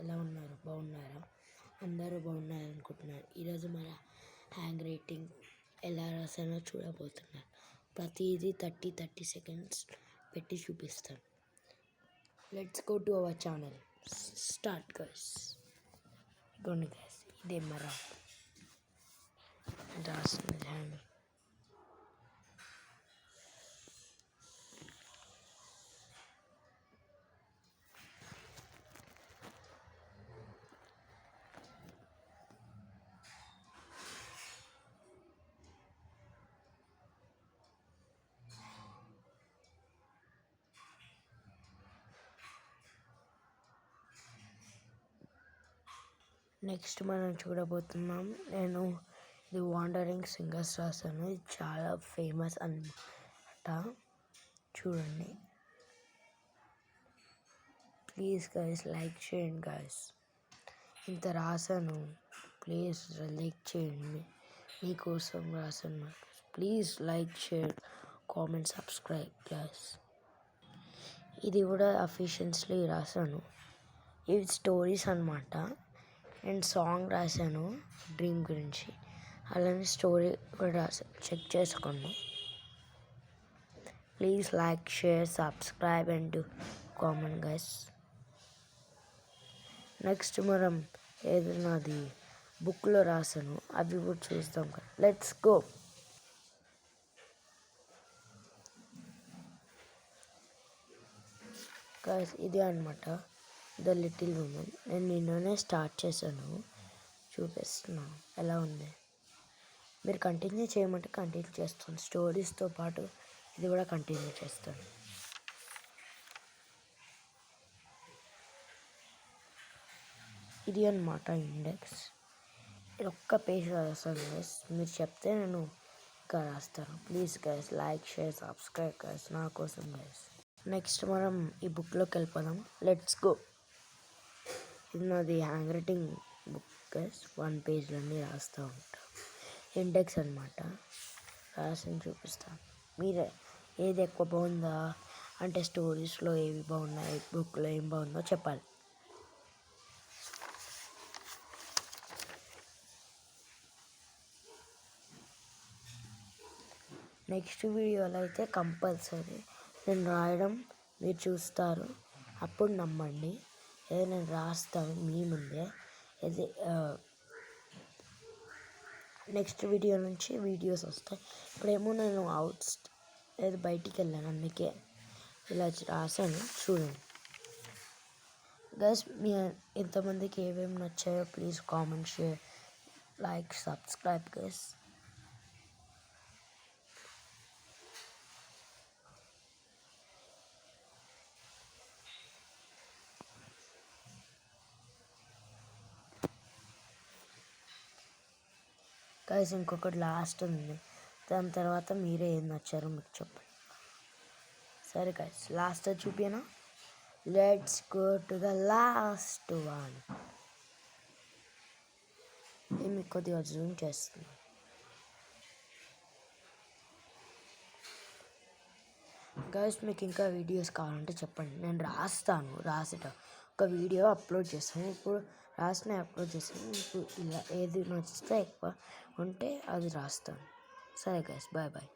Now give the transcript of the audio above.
ఎలా ఉన్నారు? బాగున్నారా? అందరూ బాగున్నారు అనుకుంటున్నాను. ఈరోజు మన హ్యాండ్ రైటింగ్ ఎలా రాసానో చూడబోతున్నారు. ప్రతిదీ 30 సెకండ్స్ పెట్టి చూపిస్తాను. Let's go to our channel. Start guys. ఇదిగోండి గైస్, ఇదే మన రాసిన హ్యాండ్. నెక్స్ట్ మనం చూడబోతున్నాం. నేను ఇది వాండరింగ్ సింగర్స్ రాశాను. ఇది చాలా ఫేమస్ అన్నమాట. చూడండి ప్లీజ్ గైస్, లైక్ చేయండి గైస్. ఇంత రాశాను, ప్లీజ్ లైక్ చేయండి. మీకోసం రాశాను. Please like, share, comment, subscribe guys. ఇది కూడా అఫీషియన్స్లీ రాశాను. ఇవి స్టోరీస్ అన్నమాట. నేను సాంగ్ రాశాను డ్రీమ్ గురించి, అలానే స్టోరీ కూడా రాశాను. చెక్ చేసుకోండి. Please like, share, subscribe and comment guys. Next మనం ఏదైనాది బుక్లో రాశాను, అవి కూడా చూస్తాం కదా. Let's go. గైస్ ఇది అనమాట ద లిటిల్ ఉమెన్. నేను నిన్ననే స్టార్ట్ చేశాను, చూపిస్తున్నాను ఎలా ఉంది. మీరు కంటిన్యూ చేయమంటే కంటిన్యూ చేస్తాను. స్టోరీస్తో పాటు ఇది కూడా కంటిన్యూ చేస్తాను. ఇది అన్నమాట ఇండెక్స్. ఇది ఒక్క పేజ్ రాస్తాను గైస్. మీరు చెప్తే నేను ఇంకా రాస్తాను. Please guys like, share, subscribe guys, నా కోసం గైస్. నెక్స్ట్ మనం ఈ బుక్లోకి వెళ్ళిపోదాం. Let's go. ఇది నాది హ్యాండ్ రైటింగ్ బుక్ గైస్. 1 పేజ్లన్నీ రాస్తూ ఉంటాను. ఇండెక్స్ అనమాట. రాసి చూపిస్తాను. మీరే ఏది ఎక్కువ బాగుందా అంటే స్టోరీస్లో ఏవి బాగున్నాయి, బుక్లో ఏం బాగుందో చెప్పాలి. నెక్స్ట్ వీడియోలో అయితే కంపల్సరీ నేను రాయడం మీరు చూస్తారు, అప్పుడు నమ్మండి. ఏదో నేను రాస్తాను మీ ముందే. ఇది నెక్స్ట్ వీడియో నుంచి వీడియోస్ వస్తాయి. ఇప్పుడేమో నేను ఏదో బయటికి వెళ్ళాను, అందుకే ఇలా రాశాను. చూడండి గైస్, మీ ఎంతమందికి ఏమేమి నచ్చాయో please comment, share, like, subscribe guys. Guys ఇంకొకటి లాస్ట్ ఉంది, దాని తర్వాత మీరే ఏం నచ్చారో మీకు చెప్పండి. సరే గైస్, లాస్ట్ చూపినా. Let's go to the last one. ఇది మీకు కొద్దిగా జూమ్ చేస్తున్నాను. గైస్ మీకు ఇంకా వీడియోస్ కావాలంటే చెప్పండి, నేను రాస్తాను. రాసేట ఒక వీడియో అప్లోడ్ చేస్తాను. ఇప్పుడు రాసిన అప్లోడ్ చేస్తాను. ఇప్పుడు ఇలా ఏది నచ్చితే ఎక్కువ ఉంటే అది రాస్తాను. సరే గైస్, బాయ్ బాయ్.